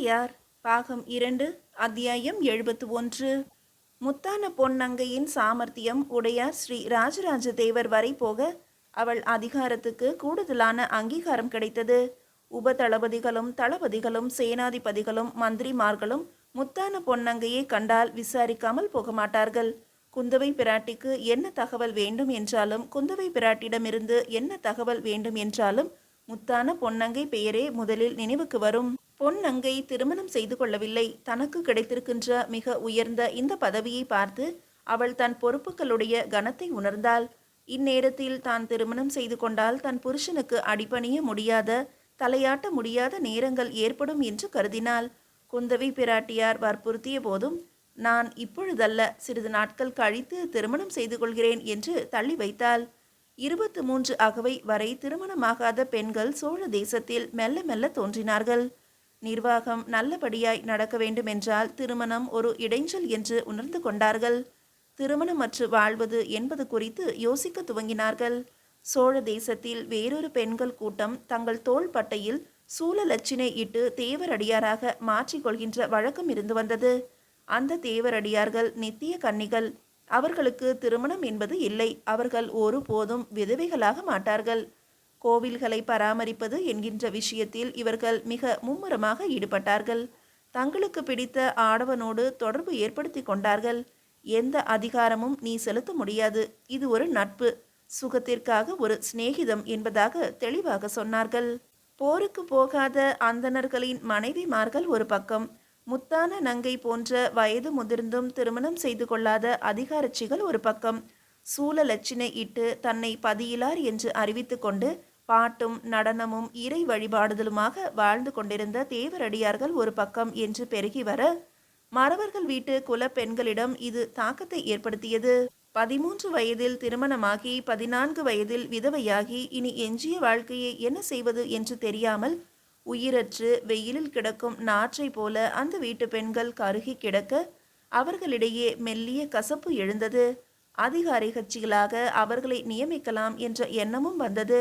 தந்தையார் பாகம் 2 அத்தியாயம் 71. முத்தான பொன்னங்கையின் சாமர்த்தியம் உடையார் ஸ்ரீ ராஜராஜ தேவர் வரை போக அவள் அதிகாரத்துக்கு கூடுதலான அங்கீகாரம் கிடைத்தது. உபதளபதிகளும் தளபதிகளும் சேனாதிபதிகளும் மந்திரிமார்களும் முத்தான பொன்னங்கையை கண்டால் விசாரிக்காமல் போக மாட்டார்கள். குந்தவை பிராட்டிக்கு என்ன தகவல் வேண்டும் என்றாலும், குந்தவை பிராட்டிடமிருந்து என்ன தகவல் வேண்டும் என்றாலும் முத்தான பொன்னங்கை பெயரே முதலில் நினைவுக்கு வரும். பொன்னங்கை திருமணம் செய்து கொள்ளவில்லை. தனக்கு கிடைத்திருக்கின்ற மிக உயர்ந்த இந்த பதவியை பார்த்து அவள் தன் பொறுப்புகளுடைய கனத்தை உணர்ந்தாள். இந்நேரத்தில் தான் திருமணம் செய்து கொண்டால் தன் புருஷனுக்கு அடிபணிய முடியாத, தலையாட்ட முடியாத நேரங்கள் ஏற்படும் என்று கருதினாள். குந்தவை பிராட்டியார் வற்புறுத்திய போதும் நான் இப்பொழுதல்ல, சிறிது நாட்கள் கழித்து திருமணம் செய்து கொள்கிறேன் என்று தள்ளி வைத்தாள். 23 அகவை வரை திருமணமாகாத பெண்கள் சோழ தேசத்தில் மெல்ல மெல்ல தோன்றினார்கள். நிர்வாகம் நல்லபடியாய் நடக்க வேண்டுமென்றால் திருமணம் ஒரு இடைஞ்சல் என்று உணர்ந்து கொண்டார்கள். திருமணமற்று வாழ்வது என்பது குறித்து யோசிக்க துவங்கினார்கள். சோழ தேசத்தில் வேறொரு பெண்கள் கூட்டம் தங்கள் தோள் பட்டையில் சூழலட்சினை இட்டு தேவரடியாராக மாற்றிக்கொள்கின்ற வழக்கம் இருந்து வந்தது. அந்த தேவரடியார்கள் நித்திய கன்னிகள். அவர்களுக்கு திருமணம் என்பது இல்லை. அவர்கள் ஒருபோதும் விதவைகளாக மாட்டார்கள். கோவில்களை பராமரிப்பது என்கின்ற விஷயத்தில் இவர்கள் மிக மும்முரமாக ஈடுபட்டார்கள். தங்களுக்கு பிடித்த ஆடவனோடு தொடர்பு ஏற்படுத்தி கொண்டார்கள். எந்த அதிகாரமும் நீ செலுத்த முடியாது, இது ஒரு நட்பு, சுகத்திற்காக ஒரு சிநேகிதம் என்பதாக தெளிவாக சொன்னார்கள். போருக்கு போகாத அந்தணர்களின் மனைவிமார்கள் ஒரு பக்கம், முத்தான நங்கை போன்ற வயது முதிர்ந்தும் திருமணம் செய்து கொள்ளாத அதிகாரச்சிகள் ஒரு பக்கம், சூழலட்சினை இட்டு தன்னை பதியிலார் என்று அறிவித்து கொண்டு பாட்டும் நடனமும் இறை வழிபாடுதலுமாக வாழ்ந்து கொண்டிருந்த தேவரடியார்கள் ஒரு பக்கம் என்று பெருகி வர, மறவர்கள் வீட்டு குல பெண்களிடம் இது தாக்கத்தை ஏற்படுத்தியது. 13 வயதில் திருமணமாகி 14 வயதில் விதவையாகி இனி எஞ்சிய வாழ்க்கையை என்ன செய்வது என்று தெரியாமல் உயிரற்று வெயிலில் கிடக்கும் நாற்றை போல அந்த வீட்டு பெண்கள் கருகி கிடக்க அவர்களிடையே மெல்லிய கசப்பு எழுந்தது. அதிகாரி கட்சிகளாக அவர்களை நியமிக்கலாம் என்ற எண்ணமும் வந்தது.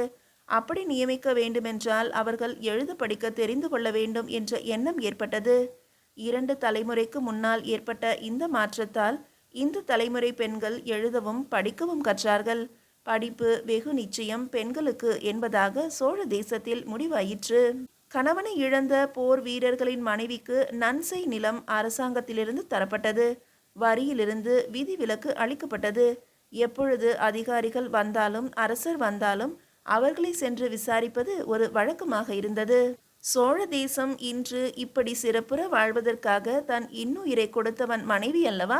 அப்படி நியமிக்க வேண்டுமென்றால் அவர்கள் எழுத படிக்க தெரிந்து கொள்ள வேண்டும் என்ற எண்ணம் ஏற்பட்டது. 2 தலைமுறைக்கு முன்னால் ஏற்பட்ட இந்த மாற்றத்தால் இந்த தலைமுறை பெண்கள் எழுதவும் படிக்கவும் கற்றார்கள். படிப்பு வெகு நிச்சயம் பெண்களுக்கு என்பதாக சோழ தேசத்தில் முடிவாயிற்று. கணவனை இழந்த போர் வீரர்களின் மனைவிக்கு நன்சை நிலம் அரசாங்கத்திலிருந்து தரப்பட்டது. வரியிலிருந்து விதிவிலக்கு அளிக்கப்பட்டது. எப்பொழுது அதிகாரிகள் வந்தாலும் அரசர் வந்தாலும் அவர்களை சென்று விசாரிப்பது ஒரு வழக்கமாக இருந்தது. சோழ தேசம் இன்று இப்படி சிறப்புற வாழ்வதற்காக தன் இன்னுயிரை கொடுத்தவன் மனைவி அல்லவா,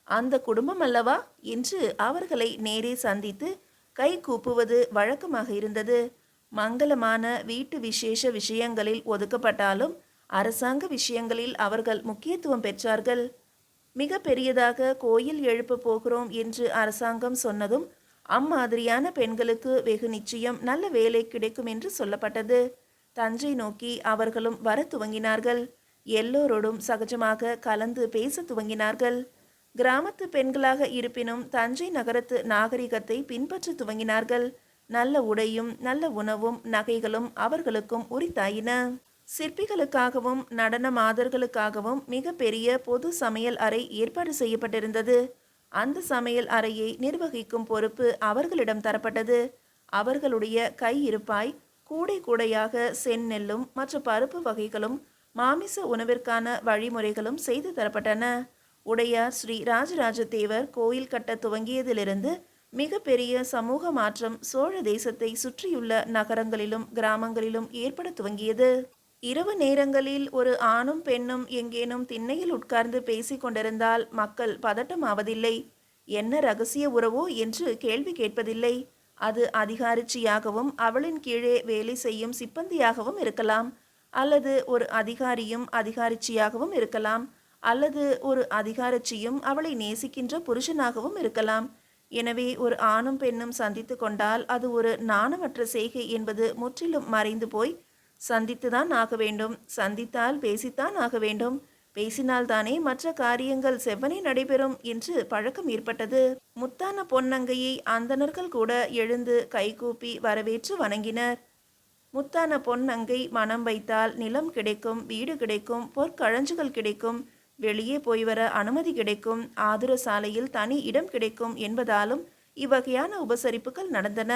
அந்த குடும்பம் அல்லவா என்று அவர்களை நேரே சந்தித்து கை கூப்புவது வழக்கமாக இருந்தது. மங்களமான வீட்டு விசேஷ விஷயங்களில் ஒதுக்கப்பட்டாலும் அரசாங்க விஷயங்களில் அவர்கள் முக்கியத்துவம் பெற்றார்கள். மிக பெரியதாக கோயில் எழுப்ப போகிறோம் என்று அரசாங்கம் சொன்னதும் அம்மாதிரியான பெண்களுக்கு வெகு நிச்சயம் நல்ல வேலை கிடைக்கும் என்று சொல்லப்பட்டது. தஞ்சை நோக்கி அவர்களும் வர துவங்கினார்கள். எல்லோரோடும் சகஜமாக கலந்து பேச துவங்கினார்கள். கிராமத்து பெண்களாக இருப்பினும் தஞ்சை நகரத்து நாகரிகத்தை பின்பற்ற துவங்கினார்கள். நல்ல உடையும் நல்ல உணவும் நகைகளும் அவர்களுக்கும் உரித்தாயின. சிற்பிகளுக்காகவும் நடன மாதர்களுக்காகவும் மிக பெரிய பொது சமையல் அறை ஏற்பாடு செய்யப்பட்டிருந்தது. அந்த சமையல் அறையை நிர்வகிக்கும் பொறுப்பு அவர்களிடம் தரப்பட்டது. அவர்களுடைய கையிருப்பாய் கூடை கூடையாக செந்நெல்லும் மற்ற பருப்பு வகைகளும் மாமிச உணவிற்கான வழிமுறைகளும் செய்து தரப்பட்டன. உடையார் ஸ்ரீ ராஜராஜ தேவர் கோயில் கட்ட துவங்கியதிலிருந்து மிக பெரிய சமூக மாற்றம் சோழ தேசத்தை சுற்றியுள்ள நகரங்களிலும் கிராமங்களிலும் ஏற்பட துவங்கியது. இரவு நேரங்களில் ஒரு ஆணும் பெண்ணும் எங்கேனும் திண்ணையில் உட்கார்ந்து பேசி கொண்டிருந்தால் மக்கள் பதட்டமாவதில்லை. என்ன ரகசிய உறவோ என்று கேள்வி கேட்பதில்லை. அது அதிகாரிச்சியாகவும் அவளின் கீழே வேலை செய்யும் சிப்பந்தியாகவும் இருக்கலாம், அல்லது ஒரு அதிகாரியும் அதிகாரிச்சியாகவும் இருக்கலாம், அல்லது ஒரு அதிகாரச்சியும் அவளை நேசிக்கின்ற புருஷனாகவும் இருக்கலாம். எனவே ஒரு ஆணும் பெண்ணும் சந்தித்து கொண்டால் அது ஒரு நாணமற்ற செய்கை என்பது முற்றிலும் மறைந்து போய் சந்தித்துதான் ஆக வேண்டும், சந்தித்தால் பேசித்தான் ஆக வேண்டும், பேசினால்தானே மற்ற காரியங்கள் செவ்வனே நடைபெறும் என்று பழக்கம் ஏற்பட்டது. முத்தான பொன்னங்கையை அந்தணர்கள் கூட எழுந்து கைகூப்பி வரவேற்று வணங்கினர். முத்தான பொன்னங்கை மனம் வைத்தால் நிலம் கிடைக்கும், வீடு கிடைக்கும், பொற்களஞ்சுகள் கிடைக்கும், வெளியே போய் வர அனுமதி கிடைக்கும், ஆதுர சாலையில் தனி இடம் கிடைக்கும் என்பதாலும் இவ்வகையான உபசரிப்புகள் நடந்தன.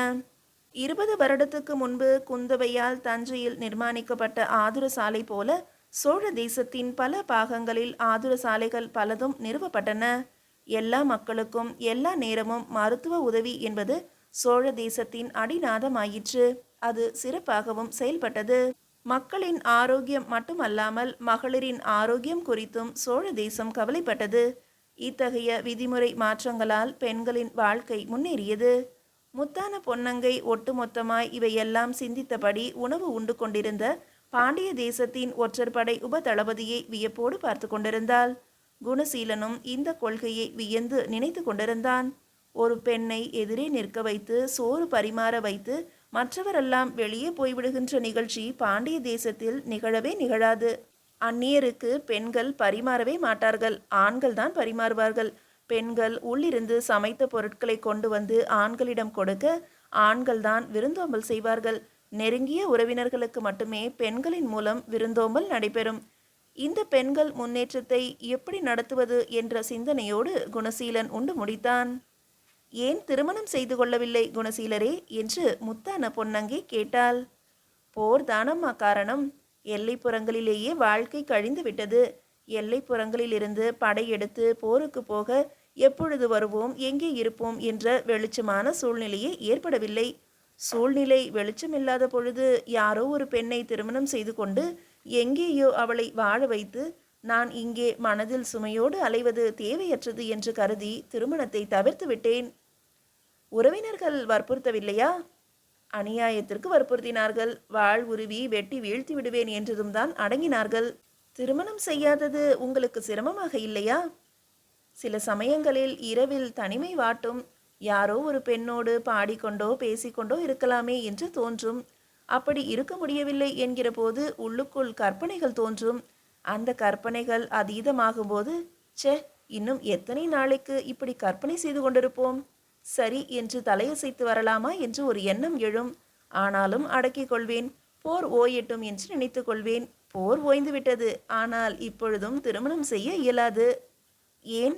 20 வருடத்துக்கு முன்பு குந்தவையால் தஞ்சையில் நிர்மாணிக்கப்பட்ட ஆதுர சாலை போல சோழ தேசத்தின் பல பாகங்களில் ஆதுர சாலைகள் பலதும் நிறுவப்பட்டன. எல்லா மக்களுக்கும் எல்லா நேரமும் மருத்துவ உதவி என்பது சோழ தேசத்தின் அடிநாதமாயிற்று. அது சிறப்பாகவும் செயல்பட்டது. மக்களின் ஆரோக்கியம் மட்டுமல்லாமல் மகளிரின் ஆரோக்கியம் குறித்தும் சோழ தேசம் கவலைப்பட்டது. இத்தகைய விதிமுறை மாற்றங்களால் பெண்களின் வாழ்க்கை முன்னேறியது. முத்தான பொன்னங்கை ஒட்டுமொத்தமாய் இவையெல்லாம் சிந்தித்தபடி உணவு உண்டு கொண்டிருந்த பாண்டிய தேசத்தின் ஒற்றற்படை உபதளபதியை வியப்போடு பார்த்து கொண்டிருந்தாள். குணசீலனும் இந்த கொள்கையை வியந்து நினைத்து கொண்டிருந்தான். ஒரு பெண்ணை எதிரே நிற்க வைத்து சோறு பரிமாற வைத்து மற்றவரெல்லாம் வெளியே போய்விடுகின்ற நிகழ்ச்சி பாண்டிய தேசத்தில் நிகழவே நிகழாது. அந்நியருக்கு பெண்கள் பரிமாறவே மாட்டார்கள், ஆண்கள் தான் பரிமாறுவார்கள். பெண்கள் உள்ளிருந்து சமைத்த பொருட்களை கொண்டு வந்து ஆண்களிடம் கொடுக்க ஆண்கள் தான் விருந்தோம்பல் செய்வார்கள். நெருங்கிய உறவினர்களுக்கு மட்டுமே பெண்களின் மூலம் விருந்தோம்பல் நடைபெறும். இந்த பெண்கள் முன்னேற்றத்தை எப்படி நடத்துவது என்ற சிந்தனையோடு குணசீலன் உண்டு முடித்தான். ஏன் திருமணம் செய்து கொள்ளவில்லை குணசீலரே என்று முத்தான பொன்னங்கை கேட்டாள். போர் தானம்மா காரணம். எல்லைப்புறங்களிலேயே வாழ்க்கை கழிந்து விட்டது. எல்லைப்புறங்களிலிருந்து படையெடுத்து போருக்கு போக எப்பொழுது வருவோம், எங்கே இருப்போம் என்ற வெளிச்சமான சூழ்நிலையே ஏற்படவில்லை. சூழ்நிலை வெளிச்சமில்லாத பொழுது யாரோ ஒரு பெண்ணை திருமணம் செய்து கொண்டு எங்கேயோ அவளை வாழ வைத்து நான் இங்கே மனதில் சுமையோடு அலைவது தேவையற்றது என்று கருதி திருமணத்தை தவிர்த்து விட்டேன். உறவினர்கள் வற்புறுத்தவில்லையா? அநியாயத்திற்கு வற்புறுத்தினார்கள். வாழ் உருவி வெட்டி வீழ்த்தி விடுவேன் என்றதும் தான் அடங்கினார்கள். திருமணம் செய்யாதது உங்களுக்கு சிரமமாக இல்லையா? சில சமயங்களில் இரவில் தனிமை வாட்டும். யாரோ ஒரு பெண்ணோடு பாடிக்கொண்டோ பேசிக்கொண்டோ இருக்கலாமே என்று தோன்றும். அப்படி இருக்க முடியவில்லை என்கிற போது உள்ளுக்குள் கற்பனைகள் தோன்றும். அந்த கற்பனைகள் அதீதமாகும்போது ச்சே, இன்னும் எத்தனை நாளைக்கு இப்படி கற்பனை செய்து கொண்டிருப்போம், சரி என்று தலையசைத்து வரலாமா என்று ஒரு எண்ணம் எழும். ஆனாலும் அடக்கிக் கொள்வேன். போர் ஓயட்டும் என்று நினைத்து கொள்வேன். போர் ஓய்ந்து விட்டது. ஆனால் இப்பொழுதும் திருமணம் செய்ய இயலாது. ஏன்?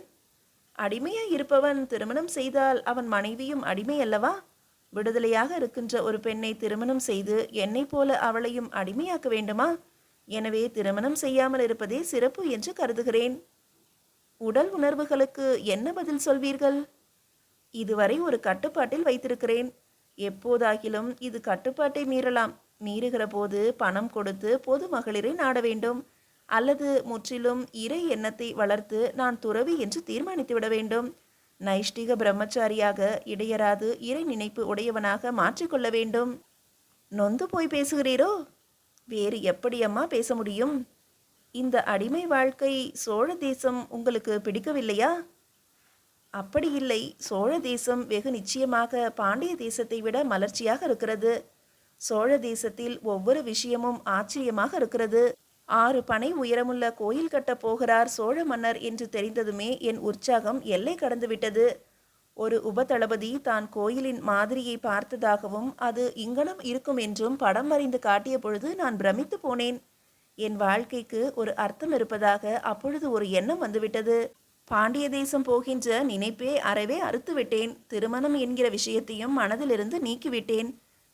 அடிமையாய் இருப்பவன் திருமணம் செய்தால் அவன் மனைவியும் அடிமை அல்லவா? விடுதலையாக இருக்கின்ற ஒரு பெண்ணை திருமணம் செய்து என்னை போல அவளையும் அடிமையாக்க வேண்டுமா? எனவே திருமணம் செய்யாமல் இருப்பதே சிறப்பு என்று கருதுகிறேன். உடல் உணர்வுகளுக்கு என்ன பதில் சொல்வீர்கள்? இதுவரை ஒரு கட்டுப்பாட்டில் வைத்திருக்கிறேன். எப்போதாகிலும் இது கட்டுப்பாட்டை மீறலாம். மீறுகிற போது பணம் கொடுத்து பொது மகளிரை நாட வேண்டும். அல்லது முற்றிலும் இறை எண்ணத்தை வளர்த்து நான் துறவி என்று தீர்மானித்து விட வேண்டும். நைஷ்டிக பிரம்மச்சாரியாக இடையராது இறை நினைப்பு உடையவனாக மாற்றிக்கொள்ள வேண்டும். நொந்து போய் பேசுகிறீரோ? வேறு எப்படியம்மா பேச முடியும்? இந்த அடிமை வாழ்க்கை சோழ தேசம் உங்களுக்கு பிடிக்கவில்லையா? அப்படி இல்லை. சோழ தேசம் வெகு நிச்சயமாக பாண்டிய தேசத்தை விட மலர்ச்சியாக இருக்கிறது. சோழ தேசத்தில் ஒவ்வொரு விஷயமும் ஆச்சரியமாக இருக்கிறது. 6 பனை உயரமுள்ள கோயில் கட்டப் போகிறார் சோழ மன்னர் என்று தெரிந்ததுமே என் உற்சாகம் எல்லை கடந்து விட்டது. ஒரு உபதளபதி தான் கோயிலின் மாதிரியை பார்த்ததாகவும் அது இங்கனம் இருக்கும் என்றும் படம் வரைந்து காட்டிய பொழுது நான் பிரமித்து போனேன். என் வாழ்க்கைக்கு ஒரு அர்த்தம் இருப்பதாக அப்பொழுது ஒரு எண்ணம் வந்துவிட்டது. பாண்டிய தேசம் போகின்ற நினைப்பே அறவே அறுத்துவிட்டேன். திருமணம் என்கிற விஷயத்தையும் மனதிலிருந்து நீக்கிவிட்டேன்.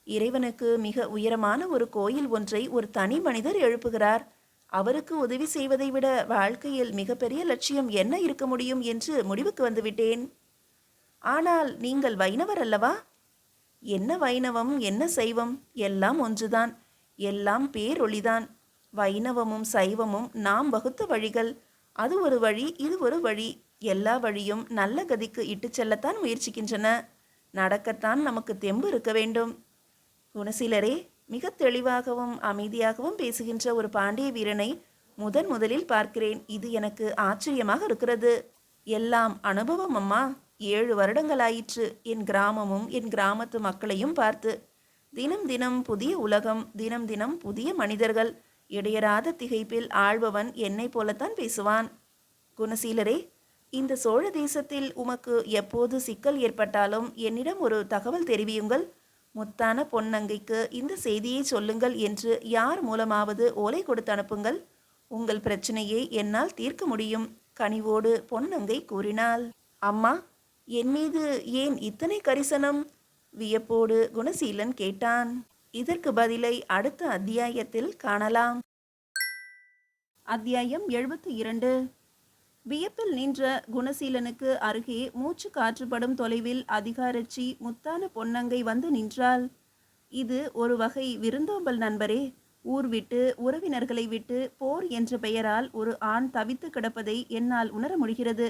இறைவனுக்கு மிக உயரமான ஒரு கோயில் ஒன்றை ஒரு தனி மனிதர் எழுப்புகிறார். அவருக்கு உதவி செய்வதை விட வாழ்க்கையில் மிகப்பெரிய லட்சியம் என்ன இருக்க முடியும் என்று முடிவுக்கு வந்துவிட்டேன். ஆனால் நீங்கள் வைணவர் அல்லவா? என்ன வைணவம், என்ன சைவம், எல்லாம் ஒன்றுதான். எல்லாம் பேரொளிதான். வைணவமும் சைவமும் நாம் வகுத்த வழிகள். அது ஒரு வழி, இது ஒரு வழி. எல்லா வழியும் நல்ல கதிக்கு இட்டு செல்லத்தான் முயற்சிக்கின்றன. நடக்கத்தான் நமக்கு தெம்பு இருக்க வேண்டும். குணசீலரே, மிக தெளிவாகவும் அமைதியாகவும் பேசுகின்ற ஒரு பாண்டிய வீரனை முதலில் பார்க்கிறேன். இது எனக்கு ஆச்சரியமாக இருக்கிறது. எல்லாம் அனுபவம் அம்மா. 7 வருடங்களாயிற்று என் கிராமமும் என் கிராமத்து மக்களையும் பார்த்து. தினம் தினம் புதிய உலகம், தினம் தினம் புதிய மனிதர்கள். இடையராத திகைப்பில் ஆள்பவன் என்னை போலத்தான் பேசுவான். குணசீலரே, இந்த சோழ தேசத்தில் உமக்கு எப்போது சிக்கல் ஏற்பட்டாலும் என்னிடம் ஒரு தகவல் தெரிவியுங்கள். முத்தான பொன்னங்கைக்கு இந்த செய்தியை சொல்லுங்கள் என்று யார் மூலமாவது ஓலை கொடுத்து அனுப்புங்கள். உங்கள் பிரச்சனையை என்னால் தீர்க்க முடியும், கனிவோடு பொன்னங்கை கூறினாள். அம்மா, என் மீது ஏன் இத்தனை கரிசனம்? வியப்போடு குணசீலன் கேட்டான். இதற்கு பதிலை அடுத்த அத்தியாயத்தில் காணலாம். அத்தியாயம் 72. வியப்பில் நின்ற குணசீலனுக்கு அருகே மூச்சு காற்றுப்படும் தொலைவில் அதிகாரச்சி முத்தான பொன்னங்கை வந்து நின்றாள். இது ஒரு வகை விருந்தோம்பல் நண்பரே. ஊர் விட்டு உறவினர்களை விட்டு போர் என்ற பெயரால் ஒரு ஆண் தவித்து கிடப்பதை என்னால் உணர முடிகிறது.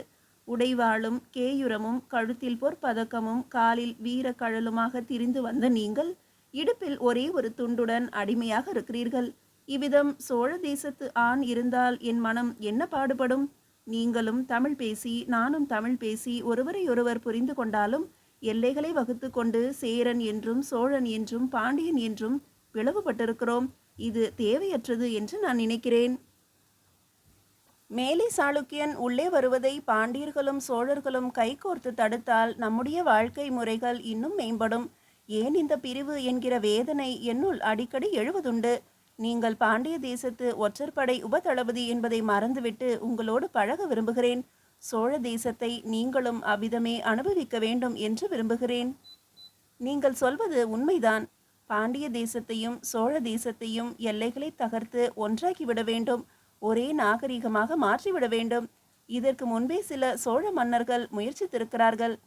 உடைவாளும் கேயுரமும் கழுத்தில் பொற்பதக்கமும் காலில் வீர கழலுமாக திரிந்து வந்த நீங்கள் இடுப்பில் ஒரே ஒரு துண்டுடன் அடிமையாக இருக்கிறீர்கள். இவ்விதம் சோழ தேசத்து ஆண் இருந்தால் என் மனம் என்ன பாடுபடும்? நீங்களும் தமிழ் பேசி நானும் தமிழ் பேசி ஒருவரையொருவர் புரிந்து கொண்டாலும் எல்லைகளை வகுத்து கொண்டு சேரன் என்றும் சோழன் என்றும் பாண்டியன் என்றும் பிளவுபட்டிருக்கிறோம். இது தேவையற்றது என்று நான் நினைக்கிறேன். மேலே சாளுக்கியன் உள்ளே வருவதை பாண்டியர்களும் சோழர்களும் கைகோர்த்து தடுத்தால் நம்முடைய வாழ்க்கை முறைகள் இன்னும் மேம்படும். ஏன் இந்த பிரிவு என்கிற வேதனை என்னுள் அடிக்கடி எழுவதுண்டு. நீங்கள் பாண்டிய தேசத்து ஒற்றற்படை உபதளபதி என்பதை மறந்துவிட்டு உங்களோடு பழக விரும்புகிறேன். சோழ தேசத்தை நீங்களும் அவ்விதமே அனுபவிக்க வேண்டும் என்று விரும்புகிறேன். நீங்கள் சொல்வது உண்மைதான். பாண்டிய தேசத்தையும் சோழ தேசத்தையும் எல்லைகளை தகர்த்து ஒன்றாக்கிவிட வேண்டும். ஒரே நாகரிகமாக மாற்றிவிட வேண்டும். இதற்கு முன்பே சில சோழ மன்னர்கள் முயற்சித்திருக்கிறார்கள்.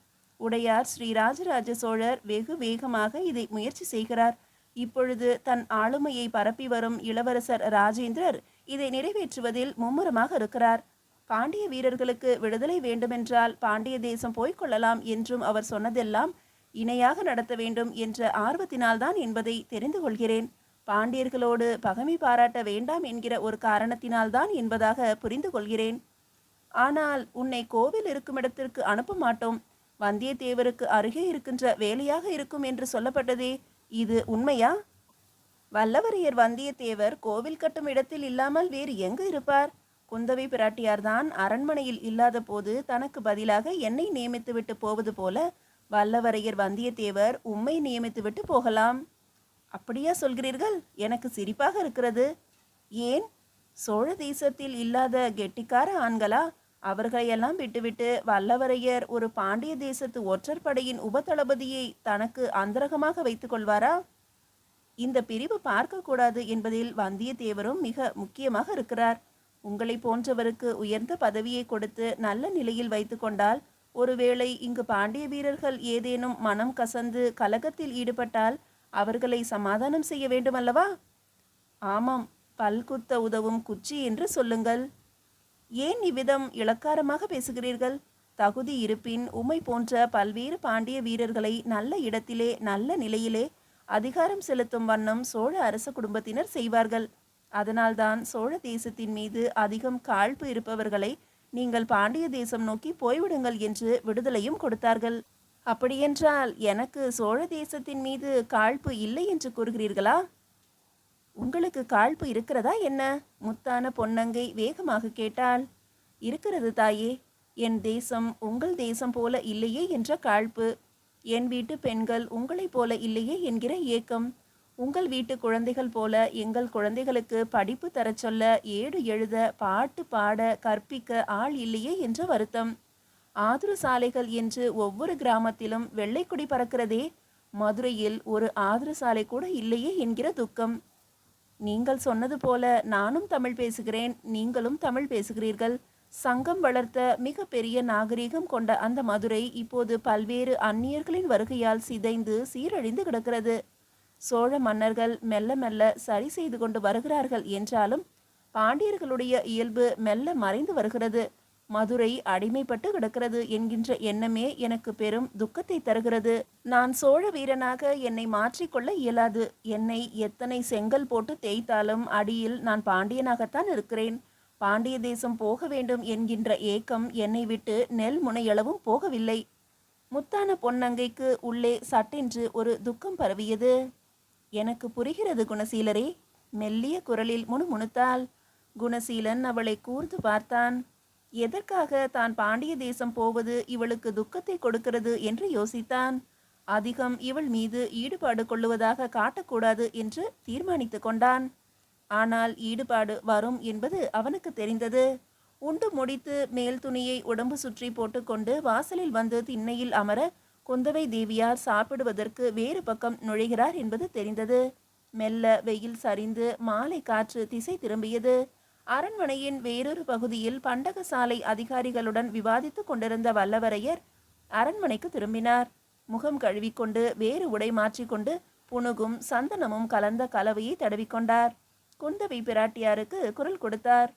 உடையார் ஸ்ரீ ராஜராஜ சோழர் வெகு வேகமாக இதை முயற்சி செய்கிறார். இப்பொழுது தன் ஆளுமையை பரப்பி வரும் இளவரசர் ராஜேந்திரர் இதை நிறைவேற்றுவதில் மும்முரமாக இருக்கிறார். பாண்டிய வீரர்களுக்கு விடுதலை வேண்டுமென்றால் பாண்டிய தேசம் போய்கொள்ளலாம் என்றும் அவர் சொன்னதெல்லாம் இணையாக நடத்த வேண்டும் என்ற ஆர்வத்தினால்தான் என்பதை தெரிந்து கொள்கிறேன். பாண்டியர்களோடு பகைமை பாராட்ட வேண்டாம் என்கிற ஒரு காரணத்தினால்தான் என்பதாக புரிந்து கொள்கிறேன். ஆனால் உன்னை கோவில் இருக்கும் இடத்திற்கு அனுப்ப மாட்டோம், வந்தியத்தேவருக்கு அருகே இருக்கின்ற வேலையாக இருக்கும் என்று சொல்லப்பட்டதே, இது உண்மையா? வல்லவரையர் வந்தியத்தேவர் கோவில் கட்டும் இடத்தில் இல்லாமல் வேறு எங்கு இருப்பார்? குந்தவை பிராட்டியார்தான் அரண்மனையில் இல்லாத போது தனக்கு பதிலாக என்னை நியமித்து விட்டு போவது போல வல்லவரையர் வந்தியத்தேவர் உம்மை நியமித்து விட்டு போகலாம். அப்படியா சொல்கிறீர்கள்? எனக்கு சிரிப்பாக இருக்கிறது. ஏன்? சோழ தேசத்தில் இல்லாத கெட்டிக்கார ஆண்களா? அவர்களையெல்லாம் விட்டுவிட்டு வல்லவரையர் ஒரு பாண்டிய தேசத்து ஒற்றற்படையின் உபதளபதியை தனக்கு அந்தரகமாக வைத்துக் கொள்வாரா? இந்த பிரிவு பார்க்கக்கூடாது என்பதில் வந்தியத்தேவரும் மிக முக்கியமாக இருக்கிறார். உங்களை போன்றவருக்கு உயர்ந்த பதவியை கொடுத்து நல்ல நிலையில் வைத்து கொண்டால், ஒருவேளை இங்கு பாண்டிய வீரர்கள் ஏதேனும் மனம் கசந்து கலகத்தில் ஈடுபட்டால் அவர்களை சமாதானம் செய்ய வேண்டுமல்லவா? ஆமாம், பல்குத்த உதவும் குச்சி என்று சொல்லுங்கள். ஏன் இவ்விதம் இளக்காரமாக பேசுகிறீர்கள்? தகுதி இருப்பின் உம்மை போன்ற பல்வேறு பாண்டிய வீரர்களை நல்ல இடத்திலே நல்ல நிலையிலே அதிகாரம் செலுத்தும் வண்ணம் சோழ அரச குடும்பத்தினர் செய்வார்கள். அதனால்தான் சோழ தேசத்தின் மீது அதிகம் காழ்ப்பு இருப்பவர்களை நீங்கள் பாண்டிய தேசம் நோக்கி போய்விடுங்கள் என்று விடுதலையும் கொடுத்தார்கள். அப்படியென்றால் எனக்கு சோழ தேசத்தின் மீது காழ்ப்பு இல்லை என்று கூறுகிறீர்களா? உங்களுக்கு காழ்ப்பு இருக்கிறதா என்ன? முத்தான பொன்னங்கை வேகமாக கேட்டாள். இருக்கிறது தாயே. என் தேசம் உங்கள் தேசம் போல இல்லையே என்ற காழ்ப்பு. என் வீட்டு பெண்கள் உங்களைப் போல இல்லையே என்கிற ஏக்கம். உங்கள் வீட்டு குழந்தைகள் போல எங்கள் குழந்தைகளுக்கு படிப்பு தரச் சொல்ல, ஏடு எழுத, பாட்டு பாட, கற்பிக்க ஆள் இல்லையே என்ற வருத்தம். ஆதுர சாலைகள் என்று ஒவ்வொரு கிராமத்திலும் வெள்ளைக்குடி பறக்கிறதே, மதுரையில் ஒரு ஆதுர சாலை கூட இல்லையே என்கிற துக்கம். நீங்கள் சொன்னது போல நானும் தமிழ் பேசுகிறேன், நீங்களும் தமிழ் பேசுகிறீர்கள். சங்கம் வளர்த்த மிக பெரிய நாகரிகம் கொண்ட அந்த மதுரை இப்போது பல்வேறு அந்நியர்களின் வருகையால் சிதைந்து சீரழிந்து கிடக்கிறது. சோழ மன்னர்கள் மெல்ல மெல்ல சரி செய்து கொண்டு வருகிறார்கள் என்றாலும் பாண்டியர்களுடைய இயல்பு மெல்ல மறைந்து வருகிறது. மதுரை அடிமைப்பட்டு கிடக்கிறது என்கின்ற எண்ணமே எனக்கு பெரும் துக்கத்தை தருகிறது. நான் சோழ வீரனாக என்னை மாற்றிக்கொள்ள இயலாது. என்னை எத்தனை செங்கல் போட்டு தேய்த்தாலும் அடியில் நான் பாண்டியனாகத்தான் இருக்கிறேன். பாண்டிய தேசம் போக வேண்டும் என்கின்ற ஏக்கம் என்னை விட்டு நெல் முனையளவும் போகவில்லை. முத்தான பொன்னங்கைக்கு உள்ளே சட்டென்று ஒரு துக்கம் பரவியது. எனக்கு புரிகிறது குணசீலரே, மெல்லிய குரலில் முணுமுணுத்தாள். குணசீலன் அவளை கூர்ந்து பார்த்தான். எதற்காக தான் பாண்டிய தேசம் போவது இவளுக்கு துக்கத்தை கொடுக்கிறது என்று யோசித்தான். அதிகம் இவள் மீது ஈடுபாடு கொள்ளுவதாக காட்டக்கூடாது என்று தீர்மானித்து கொண்டான். ஆனால் ஈடுபாடு வரும் என்பது அவனுக்கு தெரிந்தது. உண்டு முடித்து மேல் துணியை உடம்பு சுற்றி போட்டுக்கொண்டு வாசலில் வந்து திண்ணையில் அமர குந்தவை தேவியார் சாப்பிடுவதற்கு வேறு பக்கம் நுழைகிறார் என்பது தெரிந்தது. மெல்ல வெயில் சரிந்து மாலை காற்று திசை திரும்பியது. அரண்மனையின் வேறொரு பகுதியில் பண்டகசாலை அதிகாரிகளுடன் விவாதித்துக் கொண்டிருந்த வல்லவரையர் அரண்மனைக்கு திரும்பினார். முகம் கழுவிக்கொண்டு வேறு உடை மாற்றிக்கொண்டு புனுகும் சந்தனமும் கலந்த கலவையை தடவிக்கொண்டார். குந்தவை பிராட்டியாருக்கு குரல் கொடுத்தார்.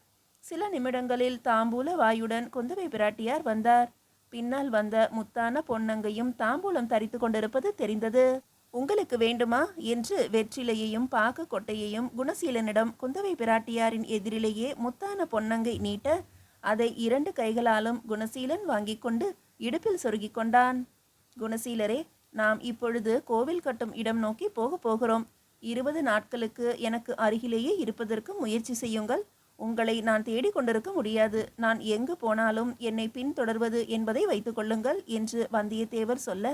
சில நிமிடங்களில் தாம்பூல வாயுடன் குந்தவை பிராட்டியார் வந்தார். பின்னால் வந்த முத்தான பொன்னங்கையும் தாம்பூலம் தரித்து கொண்டிருப்பது தெரிந்தது. உங்களுக்கு வேண்டுமா என்று வெற்றிலையையும் பாக்கு கொட்டையையும் குணசீலனிடம் குந்தவை பிராட்டியாரின் எதிரிலேயே முத்தான பொன்னங்கை நீட்ட அதை 2 கைகளாலும் குணசீலன் வாங்கி கொண்டு இடுப்பில் சொருகிக் கொண்டான். குணசீலரே, நாம் இப்பொழுது கோவில் கட்டும் இடம் நோக்கி போகிறோம். 20 நாட்களுக்கு எனக்கு அருகிலேயே இருப்பதற்கு முயற்சி செய்யுங்கள். உங்களை நான் தேடிக்கொண்டிருக்க முடியாது. நான் எங்கு போனாலும் என்னை பின்தொடர்வது என்பதை வைத்துக் கொள்ளுங்கள் என்று வந்தியத்தேவர் சொல்ல,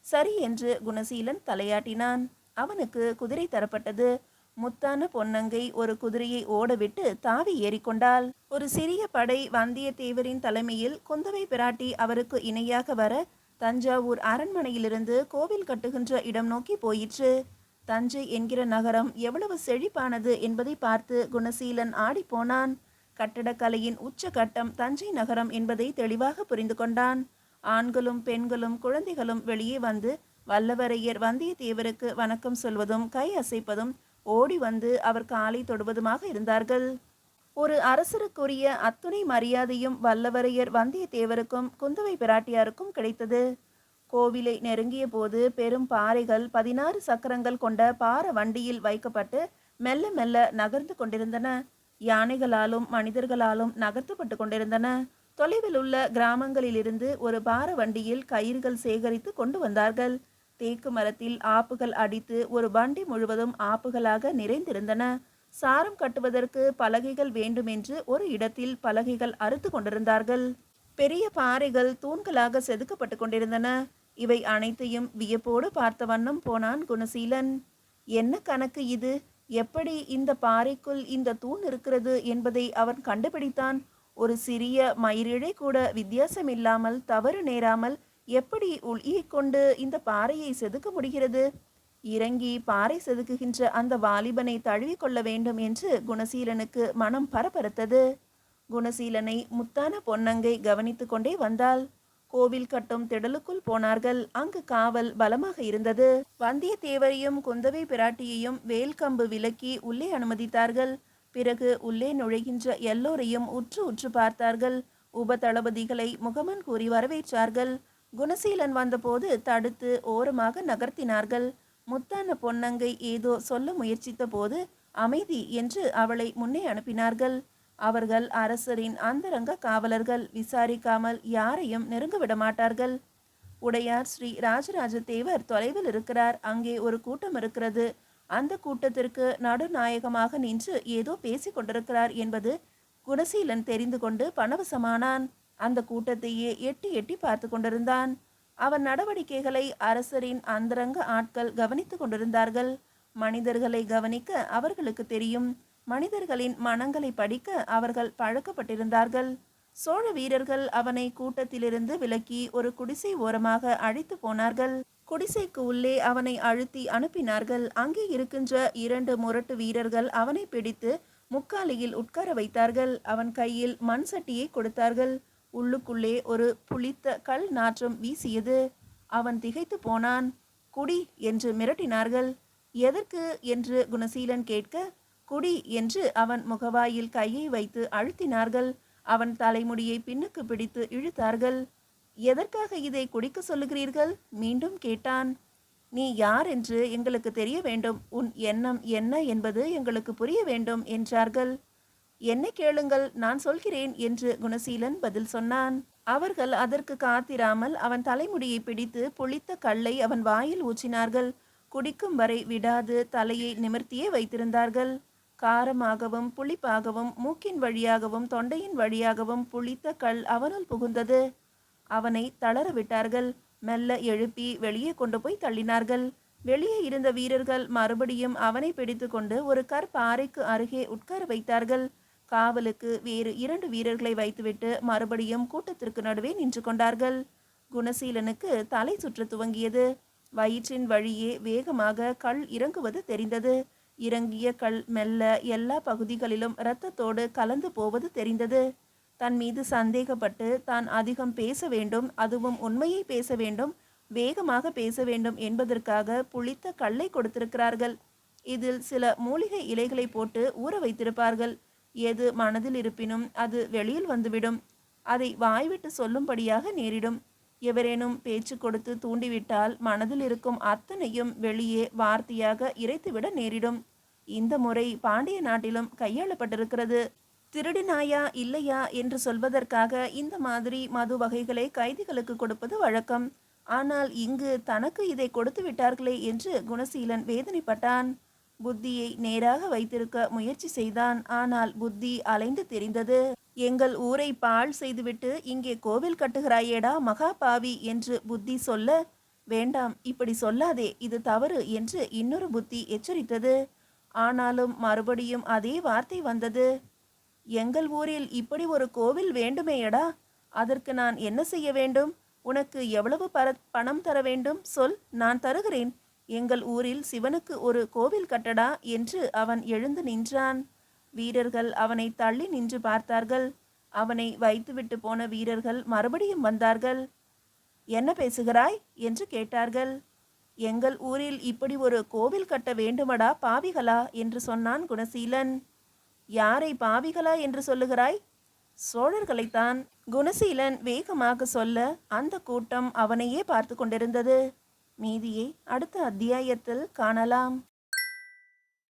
சரி என்று குணசீலன் தலையாட்டினான். அவனுக்கு குதிரை தரப்பட்டது. முத்தான பொன்னங்கை ஒரு குதிரையை ஓடவிட்டு தாவி ஏறிக்கொண்டாள். ஒரு சிறிய படை வந்தியத்தேவரின் தலைமையில் குந்தவை பிராட்டி அவருக்கு இணையாக வர தஞ்சாவூர் அரண்மனையிலிருந்து கோவில் கட்டுகின்ற இடம் நோக்கி போயிற்று. தஞ்சை என்கிற நகரம் எவ்வளவு செழிப்பானது என்பதை பார்த்து குணசீலன் ஆடிப்போனான். கட்டடக்கலையின் உச்சகட்டம் தஞ்சை நகரம் என்பதை தெளிவாக புரிந்து கொண்டான். ஆண்களும் பெண்களும் குழந்தைகளும் வெளியே வந்து வல்லவரையர் வந்தியத்தேவருக்கு வணக்கம் சொல்வதும் கை அசைப்பதும் ஓடி வந்து அவர் காலை தொடுவதுமாக இருந்தார்கள். ஒரு அரசருக்குரிய அத்துணை மரியாதையும் வல்லவரையர் வந்தியத்தேவருக்கும் குந்தவை பிராட்டியாருக்கும் கிடைத்தது. கோவிலை நெருங்கிய போது பெரும் பாறைகள் 16 சக்கரங்கள் கொண்ட பார வண்டியில் வைக்கப்பட்டு மெல்ல மெல்ல நகர்ந்து கொண்டிருந்தன. யானைகளாலும் மனிதர்களாலும் நகர்த்தப்பட்டு கொண்டிருந்தன. தொலைவில் உள்ள கிராமங்களிலிருந்து ஒரு பார வண்டியில் கயிறுகள் சேகரித்து கொண்டு வந்தார்கள். தேக்கு மரத்தில் ஆப்புகள் அடித்து ஒரு வண்டி முழுவதும் ஆப்புகளாக நிறைந்திருந்தன. சாரம் கட்டுவதற்கு பலகைகள் வேண்டுமென்று ஒரு இடத்தில் பலகைகள் அறுத்து கொண்டிருந்தார்கள். பெரிய பாறைகள் தூண்களாக செதுக்கப்பட்டு கொண்டிருந்தன. இவை அனைத்தையும் வியப்போடு பார்த்த வண்ணம் போனான் குணசீலன். என்ன கணக்கு இது? எப்படி இந்த பாறைக்குள் இந்த தூண் இருக்கிறது என்பதை அவன் கண்டுபிடித்தான். ஒரு சிறிய மயிரிழை கூட வித்தியாசமில்லாமல் தவறு நேராமல் எப்படி உளியை கொண்டு இந்த பாறையை செதுக்க முடிகிறது? இறங்கி பாறை செதுக்குகின்ற அந்த வாலிபனை தழுவி கொள்ள வேண்டும் என்று குணசீலனுக்கு மனம் பரபரத்தது. குணசீலனை முத்தான பொன்னங்கை கவனித்து கொண்டே வந்தாள். கோவில் கட்டும் திடலுக்குள் போனார்கள். அங்கு காவல் பலமாக இருந்தது. வந்தியத்தேவரையும் குந்தவை பிராட்டியையும் வேல் கம்பு விலக்கி உள்ளே அனுமதித்தார்கள். பிறகு உள்ளே நுழைகின்ற எல்லோரையும் உற்று உற்று பார்த்தார்கள். உபதளபதிகளை முகமன் கூறி வரவேற்றார்கள். குணசீலன் வந்தபோது தடுத்து ஓரமாக நகர்த்தினார்கள். முத்தான பொன்னங்கை ஏதோ சொல்ல முயற்சித்த போது அமைதி என்று அவளை முன்னே அனுப்பினார்கள். அவர்கள் அரசரின் அந்தரங்க காவலர்கள். விசாரிக்காமல் யாரையும் நெருங்க விட மாட்டார்கள். உடையார் ஸ்ரீ ராஜராஜ தேவர் தொலைவில் இருக்கிறார். அங்கே ஒரு கூட்டம் இருக்கிறது. அந்த கூட்டத்திற்கு நடுநாயகமாக நின்று ஏதோ பேசிக் கொண்டிருக்கிறார் என்பது குணசீலன் தெரிந்து கொண்டு பணவசமானான். அந்த கூட்டத்தையே எட்டி எட்டி பார்த்து கொண்டிருந்தான். அவன் நடவடிக்கைகளை அரசரின் அந்தரங்க ஆட்கள் கவனித்து கொண்டிருந்தார்கள். மனிதர்களை கவனிக்க அவர்களுக்கு தெரியும். மனிதர்களின் மனங்களை படிக்க அவர்கள் பழக்கப்பட்டிருந்தார்கள். சோழ வீரர்கள் அவனை கூட்டத்திலிருந்து விலக்கி ஒரு குடிசை ஓரமாக அழைத்து போனார்கள். குடிசைக்கு உள்ளே அவனை அழுத்தி அனுப்பினார்கள். அங்கே இருக்கின்ற 2 முரட்டு வீரர்கள் அவனை பிடித்து முக்காலியில் உட்கார வைத்தார்கள். அவன் கையில் மண் சட்டியை கொடுத்தார்கள். உள்ளுக்குள்ளே ஒரு புளித்த கல் நாற்றம் வீசியது. அவன் திகைத்து போனான். குடி என்று மிரட்டினார்கள். எதற்கு என்று குணசீலன் கேட்க, குடி என்று அவன் முகவாயில் கையை வைத்து அழுத்தினார்கள். அவன் தலைமுடியை பின்னுக்கு பிடித்து இழுத்தார்கள். எதற்காக இதை குடிக்க சொல்லுகிறீர்கள்? மீண்டும் கேட்டான். நீ யார் என்று எங்களுக்கு தெரிய வேண்டும். உன் எண்ணம் என்ன என்பது எங்களுக்கு புரிய வேண்டும் என்றார்கள். என்னை கேளுங்கள், நான் சொல்கிறேன் என்று குணசீலன் பதில் சொன்னான். அவர்கள் அதற்கு காத்திராமல் அவன் தலைமுடியை பிடித்து புளித்த கல்லை அவன் வாயில் ஊற்றினார்கள். குடிக்கும் வரை விடாது தலையை நிமிர்த்தியே வைத்திருந்தார்கள். காரமாகவும் புளிப்பாகவும் மூக்கின் வழியாகவும் தொண்டையின் வழியாகவும் புளித்த கல் அவனுள் புகுந்தது. அவனை தளர விட்டார்கள். மெல்ல எழுப்பி வெளியே கொண்டு போய் தள்ளினார்கள். வெளியே இருந்த வீரர்கள் மறுபடியும் அவனை பிடித்து கொண்டு ஒரு கற்பாறைக்கு அருகே உட்கார வைத்தார்கள். காவலுக்கு வேறு 2 வீரர்களை வைத்துவிட்டு மறுபடியும் கூட்டத்திற்கு நடுவே நின்று கொண்டார்கள். குணசீலனுக்கு தலை சுற்ற துவங்கியது. வயிற்றின் வழியே வேகமாக கல் இறங்குவது தெரிந்தது. இறங்கிய கல் மெல்ல எல்லா பகுதிகளிலும் இரத்தத்தோடு கலந்து போவது தெரிந்தது. தன் மீது சந்தேகப்பட்டு தான் அதிகம் பேச வேண்டும், அதுவும் உண்மையை பேச வேண்டும், வேகமாக பேச வேண்டும் என்பதற்காக புளித்த கல்லை கொடுத்திருக்கிறார்கள். இதில் சில மூலிகை இலைகளை போட்டு ஊற வைத்திருப்பார்கள். எது மனதில் இருப்பினும் அது வெளியில் வந்துவிடும். அதை வாய்விட்டு சொல்லும்படியாக நேரிடும். எவரேனும் பேச்சு கொடுத்து தூண்டிவிட்டால் மனதில் இருக்கும் அத்தனையும் வெளியே வார்த்தையாக இறைத்துவிட நேரிடும். இந்த முறை பாண்டிய நாட்டிலும் கையாளப்பட்டிருக்கிறது. திருடினாயா இல்லையா என்று சொல்வதற்காக இந்த மாதிரி மது வகைகளை கைதிகளுக்கு கொடுப்பது வழக்கம். ஆனால் இங்கு தனக்கு இதை கொடுத்து விட்டார்களே என்று குணசீலன் வேதனைப்பட்டான். புத்தியை நேராக வைத்திருக்க முயற்சி செய்தான். ஆனால் புத்தி அலைந்து தெரிந்தது. எங்கள் ஊரை பாழ் செய்துவிட்டு இங்கே கோவில் கட்டுகிறாயேடா மகாபாவி என்று புத்தி சொல்ல, வேண்டாம் இப்படி சொல்லாதே, இது தவறு என்று இன்னொரு புத்தி எச்சரித்தது. ஆனாலும் மறுபடியும் அதே வார்த்தை வந்தது. எங்கள் ஊரில் இப்படி ஒரு கோவில் வேண்டுமேயடா, அதற்கு நான் என்ன செய்ய வேண்டும்? உனக்கு எவ்வளவு பணம் தர வேண்டும் சொல், நான் தருகிறேன். எங்கள் ஊரில் சிவனுக்கு ஒரு கோவில் கட்டடா என்று அவன் எழுந்து நின்றான். வீரர்கள் அவனை தள்ளி நின்று பார்த்தார்கள். அவனை வைத்துவிட்டு போன வீரர்கள் மறுபடியும் வந்தார்கள். என்ன பேசுகிறாய் என்று கேட்டார்கள். எங்கள் ஊரில் இப்படி ஒரு கோவில் கட்ட வேண்டுமடா பாவிகளா என்று சொன்னான் குணசீலன். யாரை பாவிகளா என்று சொல்லுகிறாய்? சோழர்களைத்தான். குணசீலன் வேகமாக சொல்ல அந்த கூட்டம் அவனையே பார்த்து கொண்டிருந்தது. மீதியை அடுத்த அத்தியாயத்தில் காணலாம்.